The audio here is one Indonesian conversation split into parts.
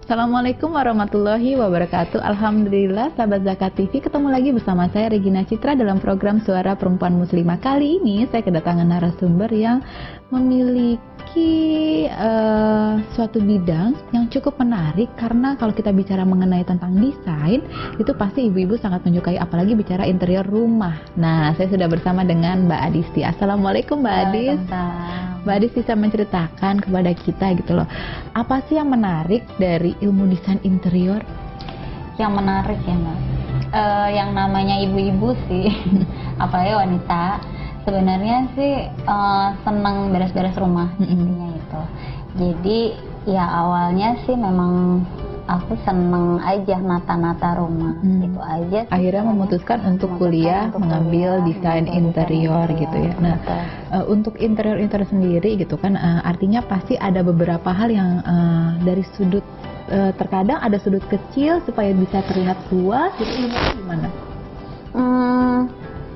Assalamualaikum warahmatullahi wabarakatuh. Alhamdulillah sahabat Zakat TV, ketemu lagi bersama saya Regina Citra dalam program Suara Perempuan Muslimah. Kali ini saya kedatangan narasumber yang memiliki suatu bidang yang cukup menarik, karena kalau kita bicara mengenai tentang desain, itu pasti ibu-ibu sangat menyukai, apalagi bicara interior rumah. Nah, saya sudah bersama dengan Mbak Adisti. Assalamualaikum Mbak Adis. Mbak Adis bisa menceritakan kepada kita gitu loh, apa sih yang menarik dari ilmu desain interior? Yang menarik ya Mbak, yang namanya ibu-ibu sih, apalagi wanita, sebenarnya sih senang beres-beres rumah, intinya itu. Jadi ya awalnya sih memang aku seneng aja nata-nata rumah, itu aja sih. Akhirnya memutuskan untuk kuliah mengambil desain interior gitu ya. Nah, untuk interior sendiri gitu kan, artinya pasti ada beberapa hal yang dari sudut, terkadang ada sudut kecil supaya bisa terlihat luas. Itu gimana?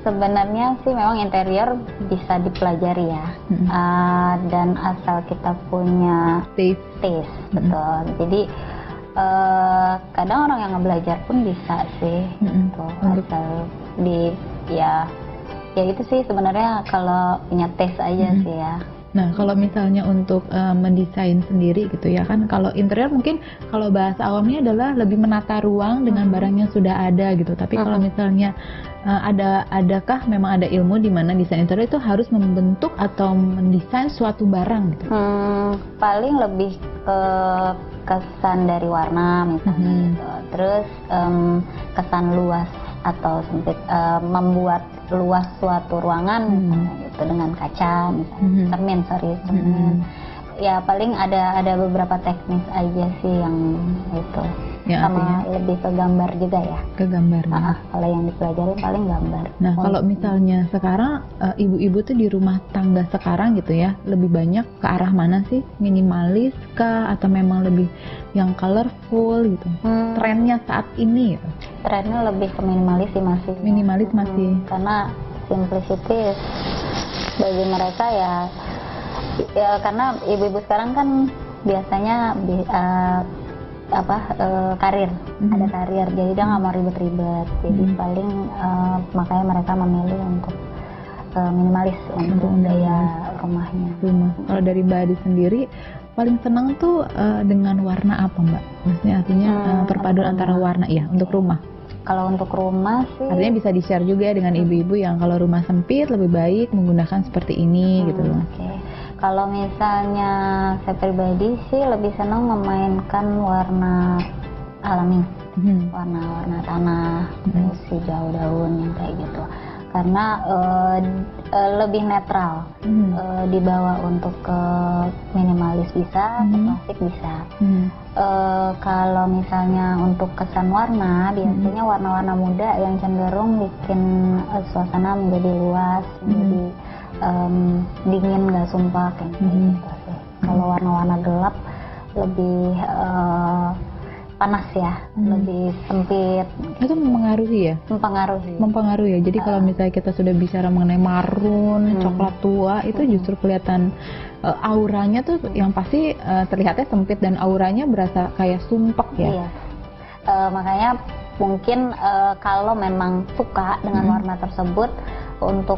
Sebenarnya sih memang interior bisa dipelajari ya, dan asal kita punya taste, betul. Jadi kadang orang yang belajar pun bisa sih, gitu. Asal ya itu sih sebenarnya kalau punya taste aja sih ya. Nah, kalau misalnya untuk mendesain sendiri gitu ya kan, kalau interior mungkin kalau bahasa awamnya adalah lebih menata ruang dengan barang yang sudah ada gitu. Tapi kalau misalnya adakah memang ada ilmu di mana desain interior itu harus membentuk atau mendesain suatu barang gitu? Paling lebih ke kesan dari warna misalnya gitu. Terus kesan luas atau sempit, membuat luas suatu ruangan misalnya gitu dengan kaca misalnya, cermin. Ya paling ada beberapa teknis aja sih yang itu ya, sama artinya lebih ke gambar juga ya, ke gambarnya. Kalau yang dipelajari paling gambar. Nah, kalau misalnya sekarang ibu-ibu tuh di rumah tangga sekarang gitu ya, lebih banyak ke arah mana sih? Minimalis kah atau memang lebih yang colorful gitu? Trennya saat ini gitu. Trennya lebih ke minimalis sih masih. Minimalis masih. Karena simplicity bagi mereka ya, karena ibu-ibu sekarang kan biasanya karir, ada karir, jadi dia nggak mau ribet-ribet. Jadi paling makanya mereka memilih untuk minimalis untuk gaya rumahnya. Kalau dari Mbak Adi sendiri paling senang tuh dengan warna apa Mbak? Maksudnya artinya perpaduan antara warna ya untuk rumah. Kalau untuk rumah sih, artinya bisa di-share juga dengan ibu-ibu yang kalau rumah sempit lebih baik menggunakan seperti ini gitu loh. Kalau misalnya saya pribadi sih lebih senang memainkan warna alami, warna tanah, terus hijau daun yang kayak gitu. Karena lebih netral, dibawa untuk ke minimalis bisa, ke klasik bisa. Kalau misalnya untuk kesan warna, biasanya warna-warna muda yang cenderung bikin suasana menjadi luas, menjadi dingin, nggak sumpah kayak gitu sih. Kalau warna-warna gelap lebih panas ya, lebih sempit. Itu mempengaruhi ya? Mempengaruhi ya. Jadi kalau misalnya kita sudah bicara mengenai marun, coklat tua, itu justru kelihatan auranya tuh yang pasti terlihatnya sempit dan auranya berasa kayak sumpek ya. Iya. Makanya mungkin kalau memang suka dengan warna tersebut, untuk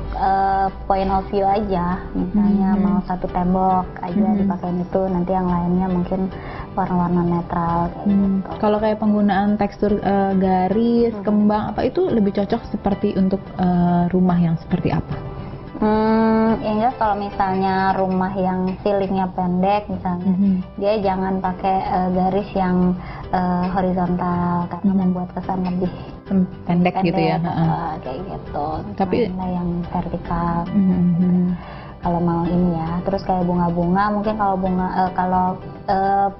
point of view aja, misalnya mau satu tembok aja dipakein itu, nanti yang lainnya mungkin warna-warna netral kayak gitu. Kalau kayak penggunaan tekstur garis, kembang apa itu lebih cocok seperti untuk rumah yang seperti apa? Ya enggak, kalau misalnya rumah yang ceilingnya pendek misalnya, dia jangan pakai garis yang horizontal karena membuat kesan lebih pendek gitu ya. Kayak gitu. Tapi yang vertikal. Kalau mau ini ya, terus kayak bunga-bunga, mungkin kalau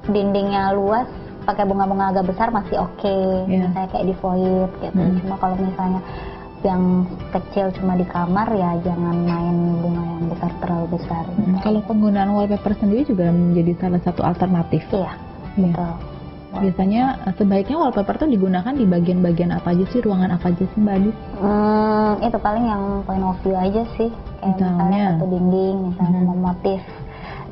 dindingnya luas pakai bunga-bunga agak besar masih oke. Misalnya kayak di void gitu. Cuma kalau misalnya yang kecil cuma di kamar ya jangan main bunga yang besar terlalu besar. Kalau penggunaan wallpaper sendiri juga menjadi salah satu alternatif. Iya, betul. Biasanya sebaiknya wallpaper tuh digunakan di bagian-bagian apa aja sih, ruangan apa aja sih Mbak Adis? Itu paling yang point of view aja sih, kayak misalnya satu dinding, misalnya motif.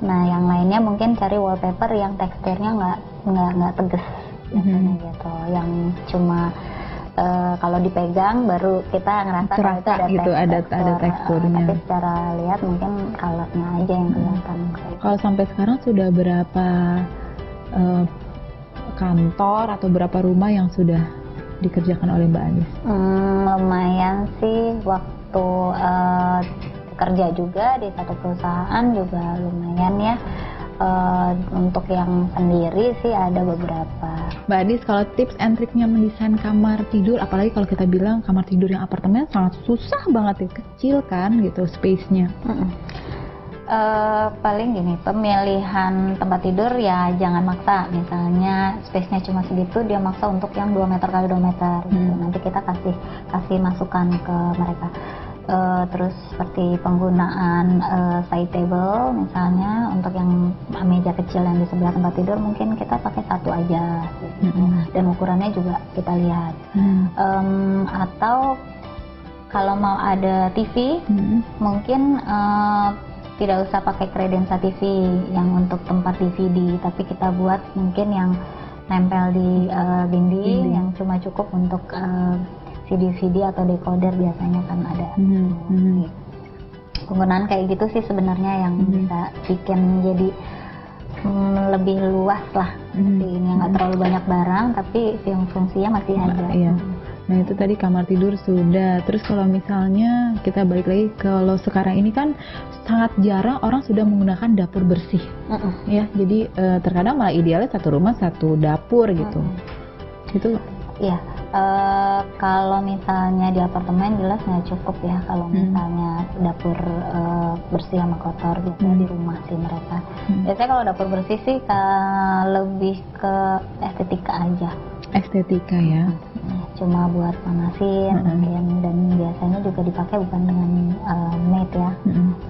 Nah yang lainnya mungkin cari wallpaper yang teksturnya nggak nggak tegas biasanya gitu, yang cuma kalau dipegang baru kita ngerasa kalau itu ada gitu, ada teksturnya. Tapi secara lihat mungkin colornya aja yang kelihatan. Kalau sampai sekarang sudah berapa kantor atau berapa rumah yang sudah dikerjakan oleh Mbak Anis? Lumayan sih, waktu kerja juga di satu perusahaan juga lumayan ya. Untuk yang sendiri sih ada beberapa. Mbak Anis, kalau tips and triknya mendesain kamar tidur, apalagi kalau kita bilang kamar tidur yang apartemen sangat susah banget ya, kecil kan gitu space-nya. Paling gini, pemilihan tempat tidur ya jangan maksa. Misalnya space-nya cuma segitu, dia maksa untuk yang 2 meter kali 2 meter gitu. Nanti kita kasih masukan ke mereka. Terus seperti penggunaan side table misalnya, untuk yang meja kecil yang di sebelah tempat tidur mungkin kita pakai satu aja gitu. Dan ukurannya juga kita lihat. Atau kalau mau ada TV mungkin tidak usah pakai kredensa TV yang untuk tempat DVD, tapi kita buat mungkin yang nempel di dinding yang cuma cukup untuk CD atau decoder biasanya kan ada. Penggunaan kayak gitu sih sebenarnya yang bisa bikin jadi lebih luas lah. Ini nggak terlalu banyak barang tapi yang fungsinya masih ada. Iya. Nah itu tadi kamar tidur sudah. Terus kalau misalnya kita balik lagi, kalau sekarang ini kan sangat jarang orang sudah menggunakan dapur bersih, ya. Jadi terkadang malah idealnya satu rumah satu dapur gitu. Itu. Iya. Kalau misalnya di apartemen jelas nggak cukup ya kalau misalnya dapur bersih sama kotor, biasanya di rumah sih mereka. Biasanya kalau dapur bersih sih lebih ke estetika aja. Estetika ya. Cuma buat panasin mungkin, dan biasanya juga dipakai bukan dengan maid ya,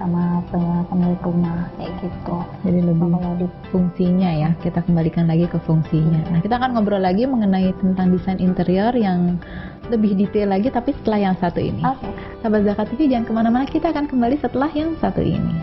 sama pemilik rumah kayak gitu. Jadi lebih di fungsinya ya, kita kembalikan lagi ke fungsinya. Nah kita akan ngobrol lagi mengenai tentang desain interior yang lebih detail lagi, tapi setelah yang satu ini. Sahabat Zakat TV jangan kemana-mana, kita akan kembali setelah yang satu ini.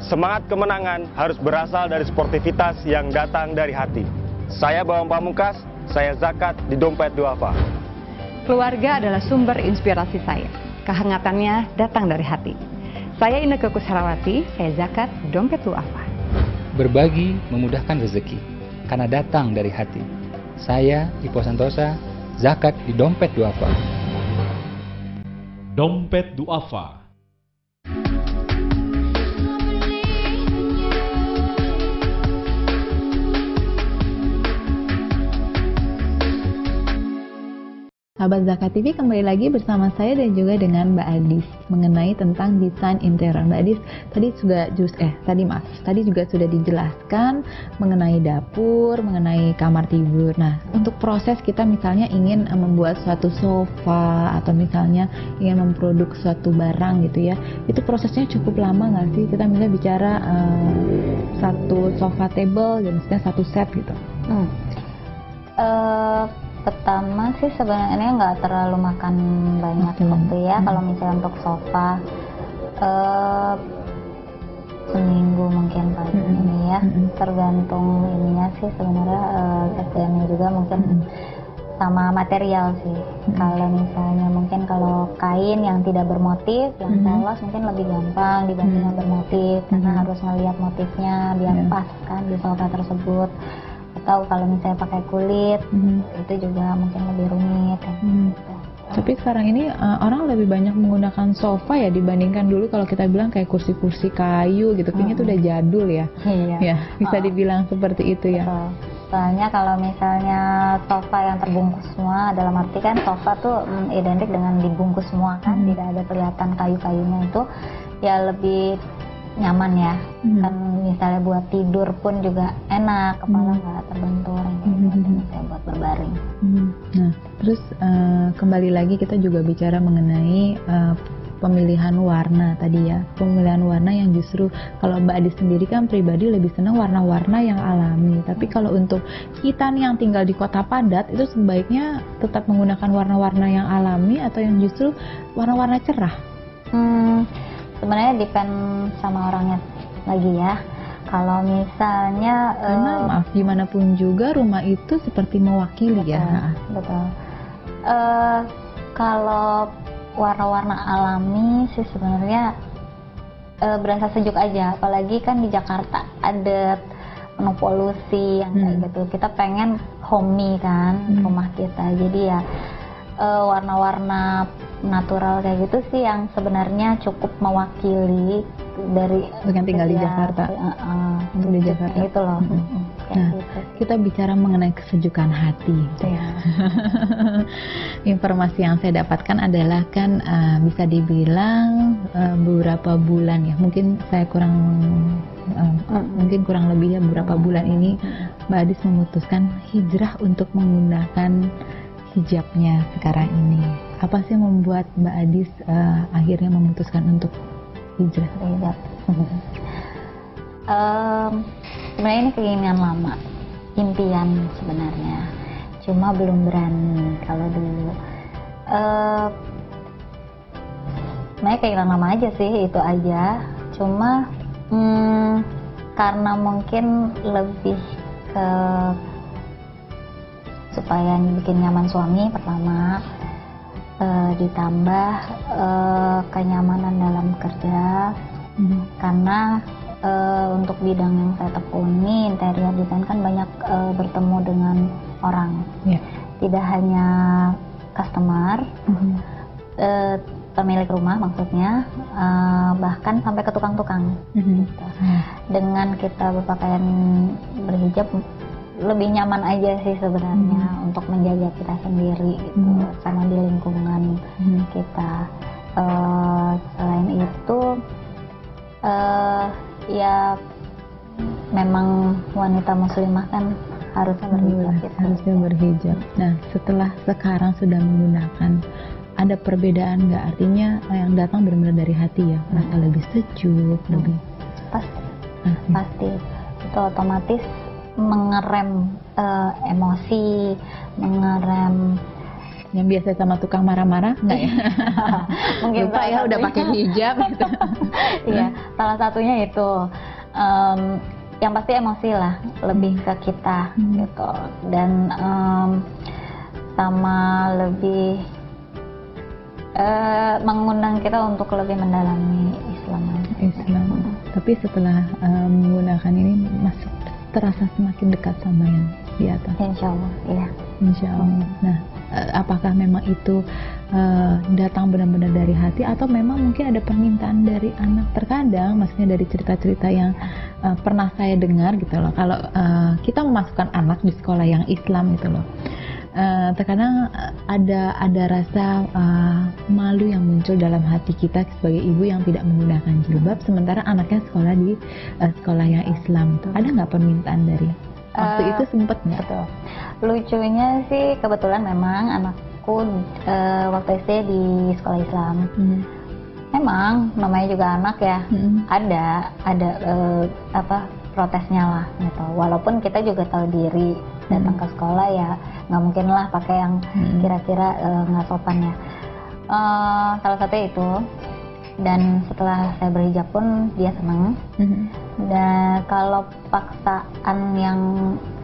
Semangat kemenangan harus berasal dari sportivitas yang datang dari hati. Saya Bambang Pamungkas, saya Zakat di Dompet Duafa. Keluarga adalah sumber inspirasi saya. Kehangatannya datang dari hati. Saya Inneke Kusharawati, saya Zakat di Dompet Duafa. Berbagi memudahkan rezeki, karena datang dari hati. Saya Ipo Santosa, Zakat di Dompet Duafa. Dompet Duafa. Sahabat Zakat TV, kembali lagi bersama saya dan juga dengan Mbak Adis mengenai tentang desain interior. Mbak Adis tadi juga sudah dijelaskan mengenai dapur, mengenai kamar tidur. Nah, untuk proses kita misalnya ingin membuat suatu sofa atau misalnya ingin memproduksi suatu barang gitu ya, itu prosesnya cukup lama nggak sih? Kita misalnya bicara satu sofa table dan misalnya satu set gitu. Pertama sih sebenarnya nggak terlalu makan banyak waktu ya. Kalau misalnya untuk sofa seminggu mungkin paling ini ya. Tergantung ininya sih sebenarnya, SDM-nya juga mungkin sama material sih. Kalau misalnya mungkin kalau kain yang tidak bermotif, yang polos mungkin lebih gampang dibanding yang bermotif, karena harus ngelihat motifnya biar pas kan di sofa tersebut. Atau kalau misalnya pakai kulit, itu juga mungkin lebih rumit. Tapi sekarang ini orang lebih banyak menggunakan sofa ya dibandingkan dulu. Kalau kita bilang kayak kursi-kursi kayu gitu, kayaknya itu udah jadul ya. Ya, bisa dibilang seperti itu ya. Soalnya kalau misalnya sofa yang terbungkus semua, dalam arti kan sofa tuh identik dengan dibungkus semua kan, tidak ada kelihatan kayu-kayunya, itu ya lebih nyaman ya. Kan misalnya buat tidur pun juga enak, kepala nggak terbentur, misalnya buat berbaring. Nah, terus kembali lagi kita juga bicara mengenai pemilihan warna tadi ya, pemilihan warna yang justru kalau Mbak Adi sendiri kan pribadi lebih senang warna-warna yang alami. Tapi kalau untuk kita nih yang tinggal di kota padat, itu sebaiknya tetap menggunakan warna-warna yang alami atau yang justru warna-warna cerah? Sebenarnya depend sama orangnya lagi ya. Kalau misalnya karena maaf, gimana pun juga rumah itu seperti mewakili ya. Betul. Kalau warna-warna alami sih sebenarnya berasa sejuk aja. Apalagi kan di Jakarta ada penuh polusi yang kayak gitu. Kita pengen homey kan rumah kita. Jadi ya warna-warna natural kayak gitu sih yang sebenarnya cukup mewakili dari yang tinggal di Jakarta. Untuk di Jakarta itu loh. Nah, kita bicara mengenai kesejukan hati. Ya. Informasi yang saya dapatkan adalah kan bisa dibilang beberapa bulan ya, mungkin saya mungkin kurang lebih ya beberapa bulan ini Mbak Adis memutuskan hijrah untuk menggunakan hijabnya sekarang ini. Apa sih yang membuat Mbak Adis akhirnya memutuskan untuk hijrah? Sebenarnya ini keinginan lama, impian sebenarnya, cuma belum berani kalau dulu. Sebenarnya keinginan lama aja sih, itu aja. Cuma karena mungkin lebih ke supaya bikin nyaman suami pertama, ditambah kenyamanan dalam kerja, karena untuk bidang yang saya tekuni, interior design kan banyak bertemu dengan orang, tidak hanya customer, pemilik rumah maksudnya, bahkan sampai ke tukang-tukang. Gitu. Dengan kita berpakaian berhijab lebih nyaman aja sih sebenarnya untuk menjaga kita sendiri gitu, sama di lingkungan kita. Selain itu ya memang wanita muslimah kan harusnya berhijab gitu. Harusnya berhijab. Nah, setelah sekarang sudah menggunakan, ada perbedaan nggak? Artinya yang datang benar-benar dari hati ya, merasa lebih sejuk, lebih pasti itu otomatis mengerem emosi, mengerem. Yang biasa sama tukang marah-marah nggak ya? Mungkin lupa ya udah pakai hijab gitu. Iya, salah satunya itu yang pasti emosi lah, lebih ke kita gitu, dan sama lebih mengundang kita untuk lebih mendalami Islam. Tapi setelah menggunakan ini masih terasa semakin dekat sama yang di atas. Insya Allah, iya. Insya Allah. Nah, apakah memang itu datang benar-benar dari hati atau memang mungkin ada permintaan dari anak? Terkadang, maksudnya dari cerita-cerita yang pernah saya dengar gitu loh. Kalau kita memasukkan anak di sekolah yang Islam gitu loh, terkadang ada rasa malu yang muncul dalam hati kita sebagai ibu yang tidak menggunakan jilbab, sementara anaknya sekolah di sekolah yang Islam. Ada nggak permintaan dari waktu itu, sempet nggak? Betul. Lucunya sih kebetulan memang anakku waktu SD di sekolah Islam. Memang namanya juga anak ya, ada protesnya lah gitu. Walaupun kita juga tahu diri, datang ke sekolah ya nggak mungkin lah pakai yang kira-kira nggak sopan ya. Salah satu itu. Dan setelah saya berhijab pun dia senang. Dan kalau paksaan yang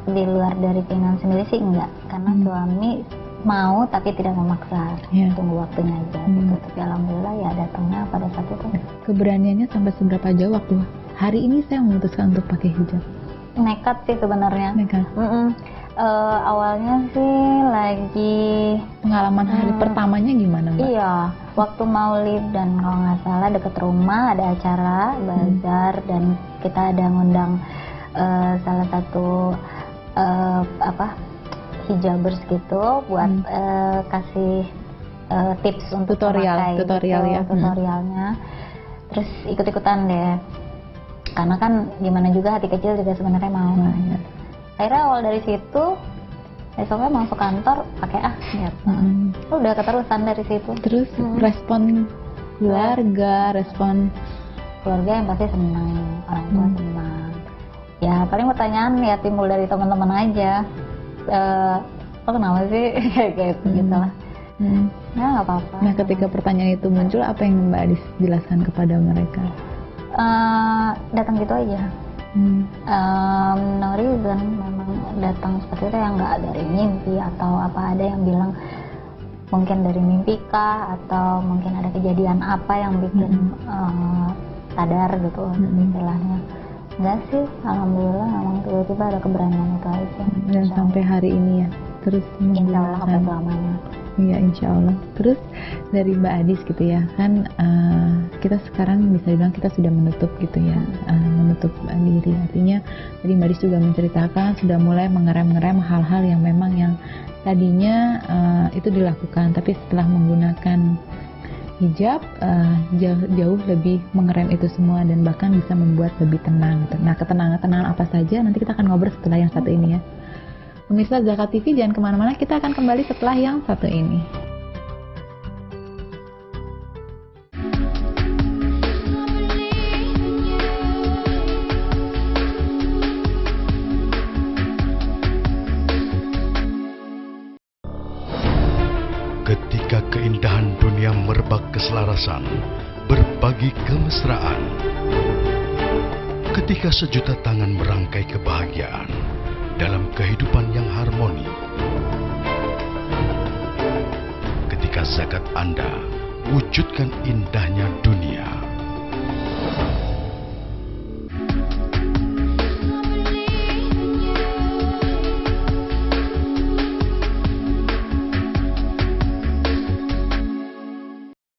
di luar dari keinginan sendiri sih enggak, karena suami mau tapi tidak memaksa, tunggu waktunya aja gitu. Tapi alhamdulillah ya datangnya pada saat itu. Keberaniannya sampai seberapa jauh waktu hari ini saya memutuskan untuk pakai hijab? Nekat sih sebenarnya. Nekat. Awalnya sih lagi pengalaman hari pertamanya gimana, Mbak? Iya, waktu Maulid dan kalau nggak salah deket rumah ada acara bazar dan kita ada ngundang salah satu hijabers gitu buat kasih tips untuk tutorialnya. Terus ikut-ikutan deh, karena kan gimana juga hati kecil juga sebenarnya mau. Akhirnya awal dari situ, besoknya masuk kantor pakai gitu. Udah keterusan dari situ. Terus respon keluarga, respon keluarga yang pasti senang, orang tua senang. Ya paling pertanyaan ya timbul dari teman-teman aja. Lo kenapa sih kayak gitu lah. Ya nggak apa-apa. Nah ketika pertanyaan itu muncul, apa yang Mbak Adis jelaskan kepada mereka? Datang gitu aja. No reason, memang datang seperti itu, yang nggak dari mimpi atau apa. Ada yang bilang mungkin dari mimpi kah, atau mungkin ada kejadian apa yang bikin sadar gitu istilahnya. Enggak sih, alhamdulillah memang tiba-tiba ada keberanian itu aja. Dan sampai hari ini ya terus Insya Allah sampai selamanya. Iya insya Allah. Terus dari Mbak Adis gitu ya kan, kita sekarang bisa bilang kita sudah menutup gitu ya, menutup diri. Artinya tadi Mbak Adis juga menceritakan sudah mulai mengerem-ngerem hal-hal yang memang yang tadinya itu dilakukan, tapi setelah menggunakan hijab jauh lebih mengerem itu semua dan bahkan bisa membuat lebih tenang. Nah ketenangan apa saja nanti kita akan ngobrol setelah yang satu ini ya. Pemirsa Zakat TV jangan kemana-mana, kita akan kembali setelah yang satu ini. Ketika keindahan dunia merebak keselarasan, berbagi kemesraan. Ketika sejuta tangan merangkai kebahagiaan dalam kehidupan yang harmoni. Ketika zakat Anda wujudkan indahnya dunia.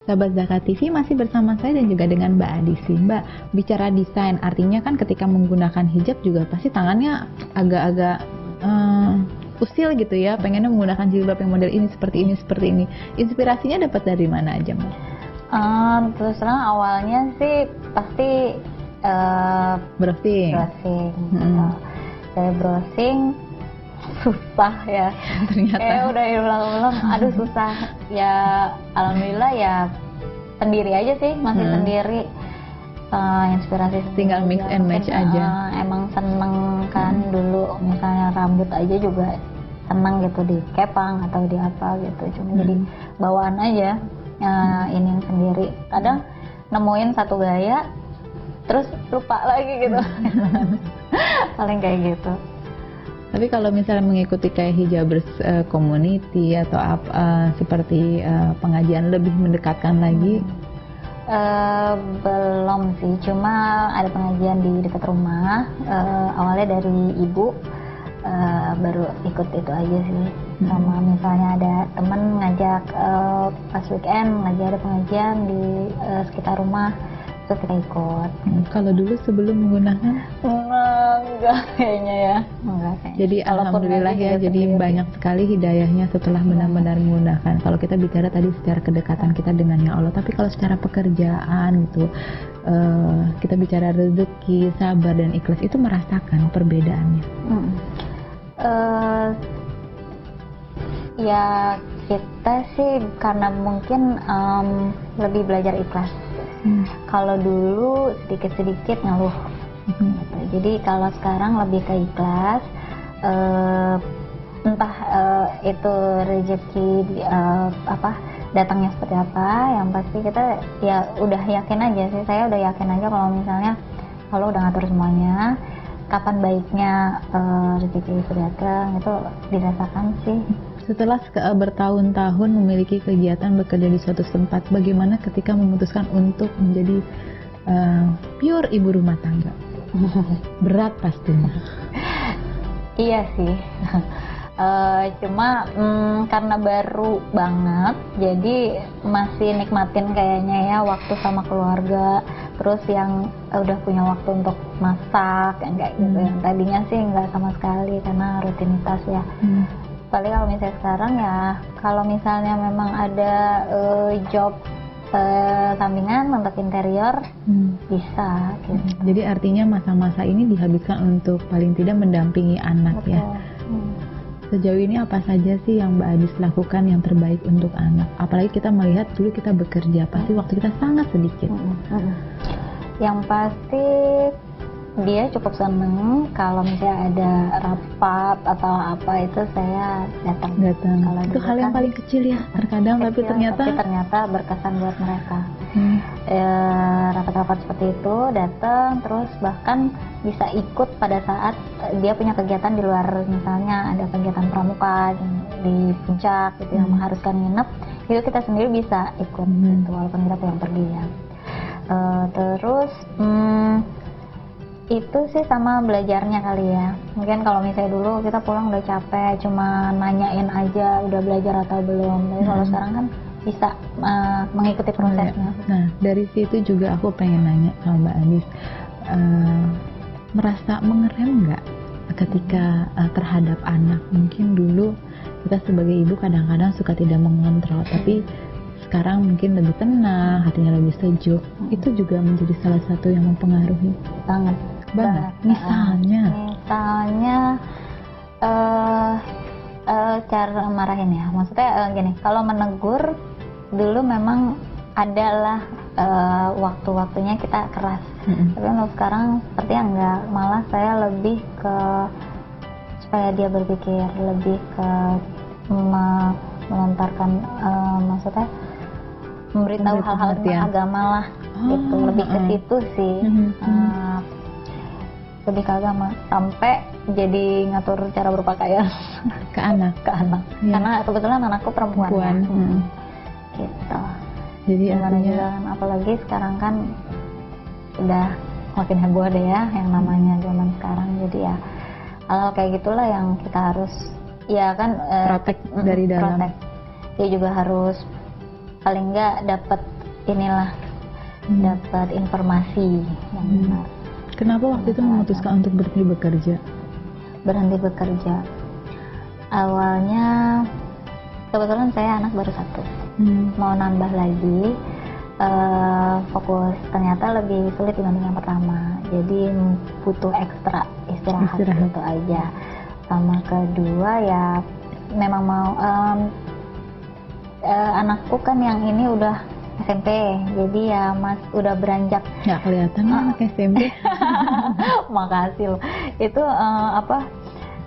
Sahabat Zakat TV masih bersama saya dan juga dengan Mbak Adis. Mbak, bicara desain, artinya kan ketika menggunakan hijab juga pasti tangannya agak-agak usil gitu ya, pengennya menggunakan jilbab yang model ini, seperti ini, seperti ini. Inspirasinya dapat dari mana aja Mbak? Terus terang awalnya sih pasti browsing. Gitu. Saya browsing susah ya. Ternyata. Udah ulang-ulang, aduh susah. Ya alhamdulillah ya sendiri aja sih, masih sendiri. Inspirasi tinggal mix and match aja. Emang seneng kan dulu misalnya rambut aja juga seneng gitu di kepang atau di apa gitu. Cuma jadi bawaan aja ini yang sendiri. Kadang nemuin satu gaya terus lupa lagi gitu. Paling kayak gitu. Tapi kalau misalnya mengikuti kayak hijabers community atau apa seperti pengajian lebih mendekatkan lagi? Belum sih, cuma ada pengajian di dekat rumah. Awalnya dari ibu, baru ikut itu aja sih. Sama misalnya ada temen ngajak pas weekend ngajak ada pengajian di sekitar rumah, terus kita ikut. Kalau dulu sebelum menggunakan? Enggak kayaknya ya. Enggak kayaknya. Jadi alhamdulillah ya, jadi banyak sekali hidayahnya setelah benar-benar menggunakan. Kalau kita bicara tadi secara kedekatan kita dengan Ya Allah, tapi kalau secara pekerjaan gitu, kita bicara rezeki, sabar dan ikhlas, itu merasakan perbedaannya. Ya kita sih karena mungkin lebih belajar ikhlas. Kalau dulu sedikit-sedikit ngeluh. Jadi kalau sekarang lebih ke ikhlas, entah itu rezeki datangnya seperti apa, yang pasti kita ya udah yakin aja sih. Saya udah yakin aja kalau misalnya kalau udah ngatur semuanya, kapan baiknya rezeki itu datang, itu dirasakan sih. Setelah bertahun-tahun memiliki kegiatan bekerja di suatu tempat, bagaimana ketika memutuskan untuk menjadi pure ibu rumah tangga? Berat pastinya. Iya sih. Cuma karena baru banget, jadi masih nikmatin kayaknya ya waktu sama keluarga. Terus yang udah punya waktu untuk masak, yang kayak gitu. Yang tadinya sih nggak sama sekali karena rutinitas ya. Paling kalau misalnya sekarang ya, kalau misalnya memang ada job sampingan untuk interior, bisa gitu. Jadi artinya masa-masa ini dihabiskan untuk paling tidak mendampingi anak. Betul. Ya. Sejauh ini apa saja sih yang Mbak Adis lakukan yang terbaik untuk anak? Apalagi kita melihat dulu kita bekerja, pasti waktu kita sangat sedikit. Yang pasti dia cukup seneng kalau misalnya ada rapat atau apa itu saya datang. Kalau itu hal yang paling kecil ya terkadang, tapi ternyata berkesan buat mereka. Rapat-rapat seperti itu datang, terus bahkan bisa ikut pada saat dia punya kegiatan di luar, misalnya ada kegiatan pramuka di puncak gitu yang mengharuskan nginep, itu kita sendiri bisa ikut gitu, walaupun kita punya pergi ya. Terus itu sih sama belajarnya kali ya. Mungkin kalau misalnya dulu kita pulang udah capek, cuma nanyain aja udah belajar atau belum. Tapi kalau sekarang kan bisa mengikuti prosesnya. Nah, dari situ juga aku pengen nanya sama Mbak Adis, merasa mengerem nggak ketika terhadap anak? Mungkin dulu kita sebagai ibu kadang-kadang suka tidak mengontrol, tapi sekarang mungkin lebih tenang, hatinya lebih sejuk. Itu juga menjadi salah satu yang mempengaruhi. Banget. Misalnya cara marahin ya, maksudnya gini, kalau menegur dulu memang adalah waktu-waktunya kita keras, tapi untuk sekarang sepertinya enggak, malah saya lebih ke supaya dia berpikir, lebih ke melontarkan maksudnya memberitahu hal-hal tentang agama lah, gitu, lebih ke situ sih. Lebih ke agama, sampai jadi ngatur cara berpakaian ke anak ya. Karena kebetulan anakku perempuan. Ya. Gitu. Jadi artinya apalagi sekarang kan udah makin heboh deh ya yang namanya zaman sekarang, jadi ya hal kayak gitulah yang kita harus ya kan protect dari dalam. Dia juga harus paling nggak dapat inilah dapat informasi yang benar. Kenapa waktu itu memutuskan untuk berhenti bekerja? Awalnya kebetulan saya anak baru 1, mau nambah lagi, fokus ternyata lebih sulit dibanding yang pertama, jadi butuh ekstra istirahat itu aja. Sama kedua ya memang mau anakku kan yang ini udah SMP, jadi ya Mas udah beranjak. Nggak kelihatan anak SMP. Makasih loh. Itu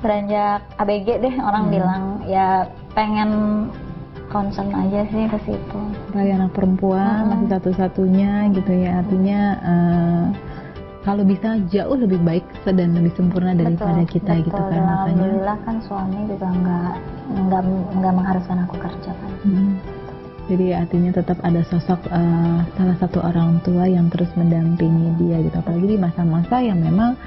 beranjak ABG deh orang bilang, ya pengen concern aja sih ke situ. Dari anak perempuan masih satu-satunya gitu ya, artinya kalau bisa jauh lebih baik dan lebih sempurna daripada kita gitu kan. Alhamdulillah kan suami juga nggak mengharuskan aku kerja kan. Jadi artinya tetap ada sosok salah satu orang tua yang terus mendampingi dia gitu. Apalagi di masa-masa yang memang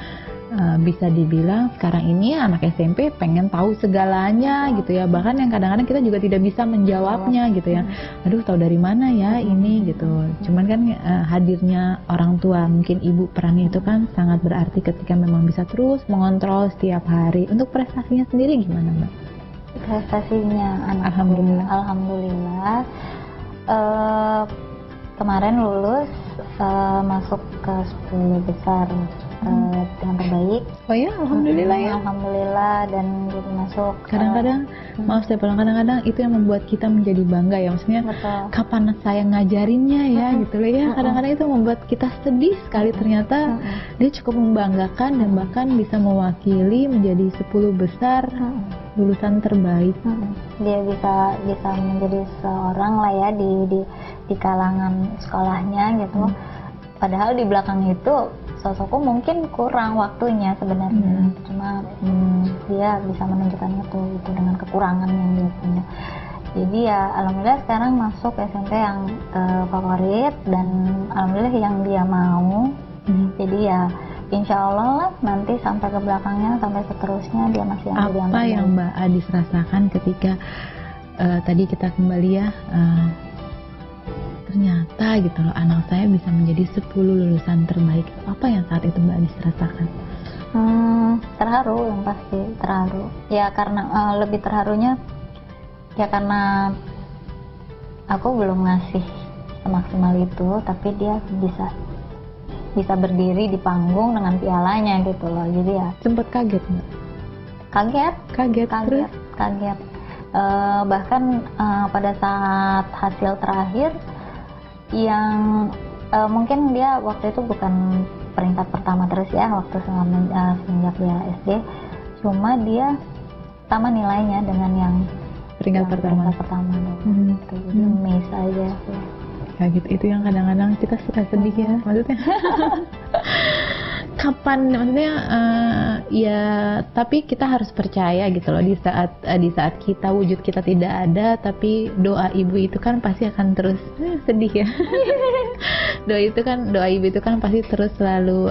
bisa dibilang sekarang ini anak SMP pengen tahu segalanya gitu ya. Bahkan yang kadang-kadang kita juga tidak bisa menjawabnya gitu ya. Aduh, tahu dari mana ya ini gitu. Cuman kan hadirnya orang tua, mungkin ibu perannya itu kan sangat berarti ketika memang bisa terus mengontrol setiap hari. Untuk prestasinya sendiri gimana Mbak? Prestasinya anak alhamdulillah kemarin lulus masuk ke 10 besar dengan terbaik. Oh ya, alhamdulillah ya. Alhamdulillah, dan jadi masuk. Kadang-kadang maaf saya bilang, kadang-kadang itu yang membuat kita menjadi bangga ya, maksudnya kapan saya ngajarinnya ya gitu loh ya. Kadang-kadang itu membuat kita sedih sekali, ternyata dia cukup membanggakan dan bahkan bisa mewakili menjadi 10 besar lulusan terbaik. Dia bisa menjadi seorang lah ya di kalangan sekolahnya gitu. Padahal di belakang itu sosokku mungkin kurang waktunya sebenarnya, cuma dia bisa menunjukkan itu dengan kekurangan yang dia punya. Jadi ya alhamdulillah sekarang masuk SMP yang favorit dan alhamdulillah yang dia mau. Jadi ya insya Allah lah nanti sampai ke belakangnya, sampai seterusnya dia masih yang jadi yang apa yang Mbak Adis rasakan ketika tadi kita kembali ya, ternyata gitu loh anak saya bisa menjadi 10 lulusan terbaik. Apa yang saat itu Mbak Adis rasakan? Terharu, yang pasti terharu. Ya karena lebih terharunya ya karena aku belum ngasih semaksimal itu, tapi dia bisa berdiri di panggung dengan pialanya gitu loh. Jadi ya sempat kaget Mbak? Kaget. Terus kaget. Bahkan pada saat hasil terakhir yang mungkin dia waktu itu bukan peringkat pertama terus ya waktu semenjak dia SD, cuma dia sama nilainya dengan yang peringkat pertama. Jadi amazed aja ya. Ya gitu, itu yang kadang-kadang kita suka sedih ya, maksudnya kapan, maksudnya ya tapi kita harus percaya gitu loh, di saat kita wujud kita tidak ada, tapi doa ibu itu kan pasti akan terus sedih ya. Doa ibu itu kan pasti terus selalu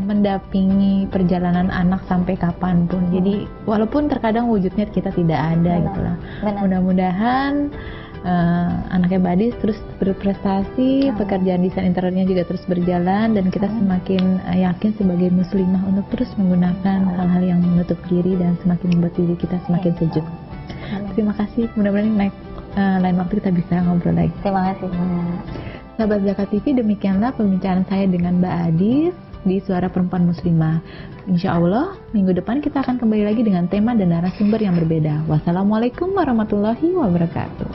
mendampingi perjalanan anak sampai kapanpun. Jadi walaupun terkadang wujudnya kita tidak ada gitu lah. Mudah-mudahan anaknya Badis terus berprestasi, pekerjaan desain interiornya juga terus berjalan, dan kita semakin yakin sebagai muslimah untuk terus menggunakan hal-hal yang menutup diri dan semakin membuat diri kita semakin sejuk. Terima kasih, mudah-mudahan lain waktu kita bisa ngobrol lagi. Terima kasih. Sahabat Zakat TV, demikianlah pembicaraan saya dengan Mbak Adis di Suara Perempuan Muslimah. Insya Allah minggu depan kita akan kembali lagi dengan tema dan narasumber yang berbeda. Wassalamualaikum warahmatullahi wabarakatuh.